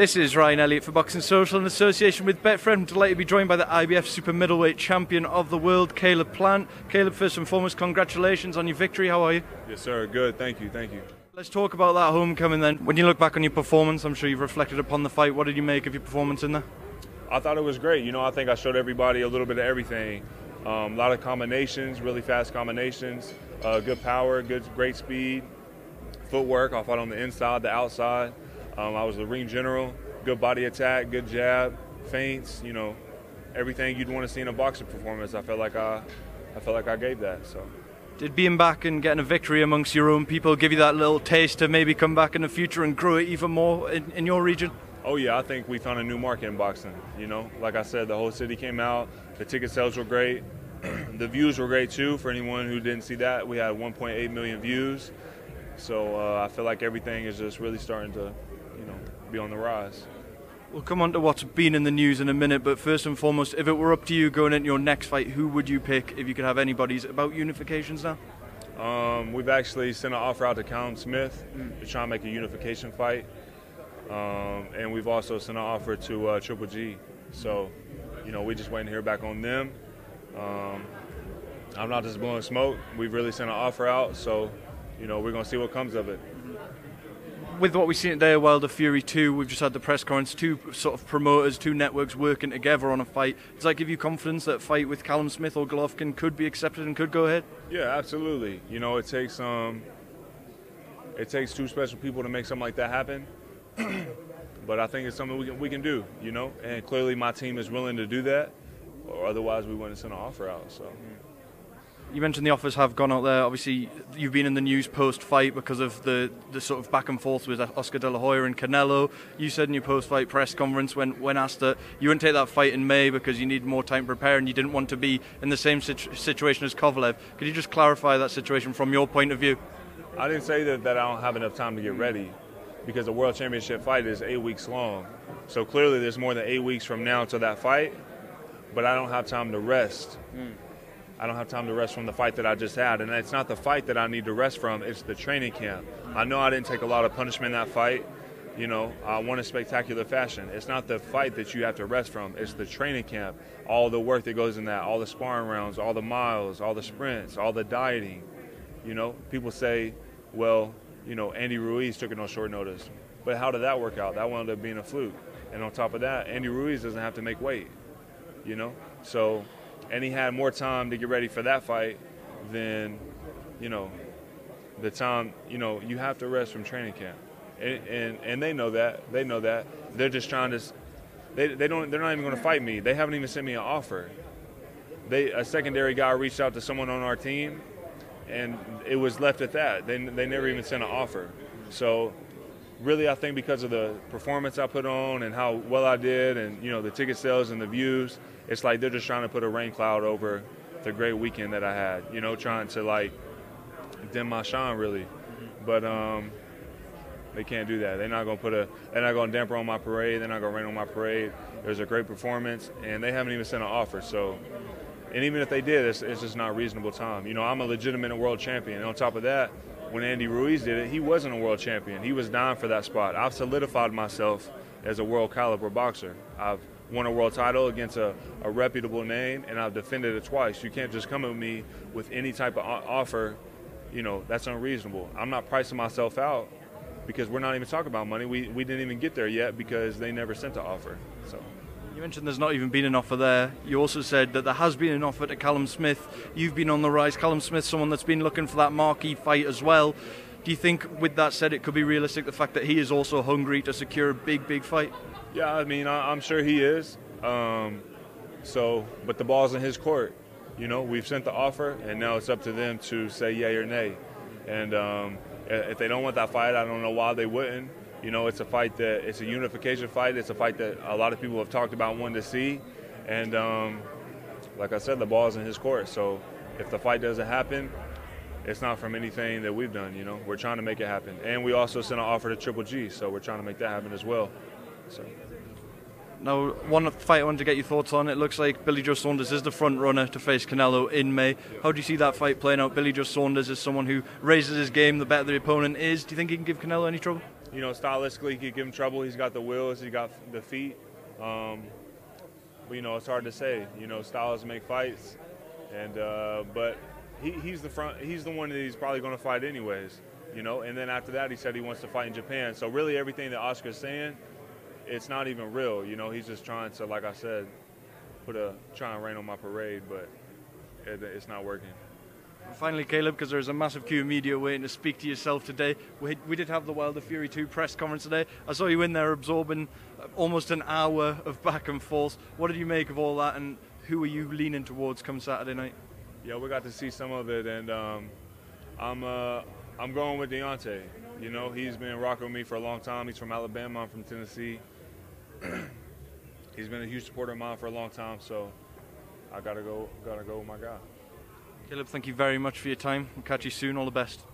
This is Ryan Elliott for Boxing Social in association with Betfred. I'm delighted to be joined by the IBF Super Middleweight Champion of the World, Caleb Plant. Caleb, first and foremost, congratulations on your victory. How are you? Yes, sir. Good. Thank you. Let's talk about that homecoming then. When you look back on your performance, I'm sure you've reflected upon the fight. What did you make of your performance in there? I thought it was great. I think I showed everybody a little bit of everything. A lot of combinations, really fast combinations, good power, great speed, footwork. I fought on the inside, the outside. I was the ring general, good body attack, good jab, feints, everything you'd want to see in a boxing performance. I felt like I gave that. So, did being back and getting a victory amongst your own people give you that little taste to maybe come back in the future and grow it even more in your region? Oh yeah, I think we found a new market in boxing. Like I said, the whole city came out, the ticket sales were great, the views were great too. For anyone who didn't see that, we had 1.8 million views. So I feel like everything is just really starting to be on the rise. We'll come on to what's been in the news in a minute, but first and foremost, if it were up to you going into your next fight, who would you pick if you could have anybody's? About unifications now? We've actually sent an offer out to Callum Smith to try and make a unification fight, and we've also sent an offer to Triple G. So, we're just waiting to hear back on them. I'm not just blowing smoke. We've really sent an offer out, so we're going to see what comes of it. With what we've seen today, Wilder Fury 2, we've just had the press conference, two sort of promoters, two networks working together on a fight. Does that give you confidence that a fight with Callum Smith or Golovkin could be accepted and could go ahead? Yeah, absolutely. It takes two special people to make something like that happen. But I think it's something we can do, and clearly my team is willing to do that, or otherwise we wouldn't send an offer out. So. You mentioned the offers have gone out there. Obviously, you've been in the news post-fight because of the sort of back and forth with Oscar De La Hoya and Canelo. You said in your post-fight press conference when asked that you wouldn't take that fight in May because you need more time to prepare and you didn't want to be in the same situation as Kovalev. Could you just clarify that situation from your point of view? I didn't say that I don't have enough time to get ready because a world championship fight is 8 weeks long. So clearly there's more than 8 weeks from now to that fight, but I don't have time to rest. I don't have time to rest from the fight that I just had. And it's not the fight that I need to rest from, it's the training camp. I know I didn't take a lot of punishment in that fight. I won in spectacular fashion. It's not the fight that you have to rest from, it's the training camp. All the work that goes in that, all the sparring rounds, all the miles, all the sprints, all the dieting. People say, well, Andy Ruiz took it on short notice. But how did that work out? That wound up being a fluke. And on top of that, Andy Ruiz doesn't have to make weight, So, and he had more time to get ready for that fight than, the time, you have to rest from training camp. And they know that. They know that. They're just trying to, they're not even going to fight me. They haven't even sent me an offer. A secondary guy reached out to someone on our team, and it was left at that. They never even sent an offer. So really, I think because of the performance I put on and how well I did and, the ticket sales and the views, it's like they're just trying to put a rain cloud over the great weekend that I had, trying to, dim my shine, really. But they can't do that. They're not going to damper on my parade. They're not going to rain on my parade. It was a great performance, and they haven't even sent an offer. So, and even if they did, it's just not reasonable time. I'm a legitimate world champion. And on top of that, when Andy Ruiz did it, he wasn't a world champion. He was dying for that spot. I've solidified myself as a world caliber boxer. I've won a world title against a reputable name, and I've defended it twice. You can't just come at me with any type of offer. That's unreasonable. I'm not pricing myself out because we're not even talking about money. We didn't even get there yet because they never sent the offer. So. You mentioned there's not even been an offer there. You also said that there has been an offer to Callum Smith. You've been on the rise. Callum Smith, someone that's been looking for that marquee fight as well. Do you think, with that said, it could be realistic, the fact that he is also hungry to secure a big fight? Yeah, I'm sure he is. But the ball's in his court. We've sent the offer, and now it's up to them to say yay or nay. And if they don't want that fight, I don't know why they wouldn't. It's a unification fight. It's a fight that a lot of people have talked about wanting to see. And like I said, the ball's in his court. So if the fight doesn't happen, it's not from anything that we've done. We're trying to make it happen. And we also sent an offer to Triple G, so we're trying to make that happen as well. So. Now, one fight I wanted to get your thoughts on. It looks like Billy Joe Saunders is the front runner to face Canelo in May. How do you see that fight playing out? Billy Joe Saunders is someone who raises his game the better the opponent is. Do you think he can give Canelo any trouble? You know, stylistically, he could give him trouble. He's got the wheels, he's got the feet. But, you know, it's hard to say. You know, styles make fights. And but he's the one that he's probably going to fight anyways. You know, and then after that, he said he wants to fight in Japan. So really everything that Oscar's saying, it's not even real. You know, he's just trying to, like I said, try and rain on my parade, but it's not working. Finally, Caleb, because there's a massive queue of media waiting to speak to yourself today. We did have the Wilder Fury 2 press conference today. I saw you in there absorbing almost an hour of back and forth. What did you make of all that, and who are you leaning towards come Saturday night? Yeah, we got to see some of it, and I'm going with Deontay. You know, he's been rocking with me for a long time. He's from Alabama. I'm from Tennessee. He's been a huge supporter of mine for a long time, so I gotta go with my guy. Caleb, thank you very much for your time. We'll catch you soon. All the best.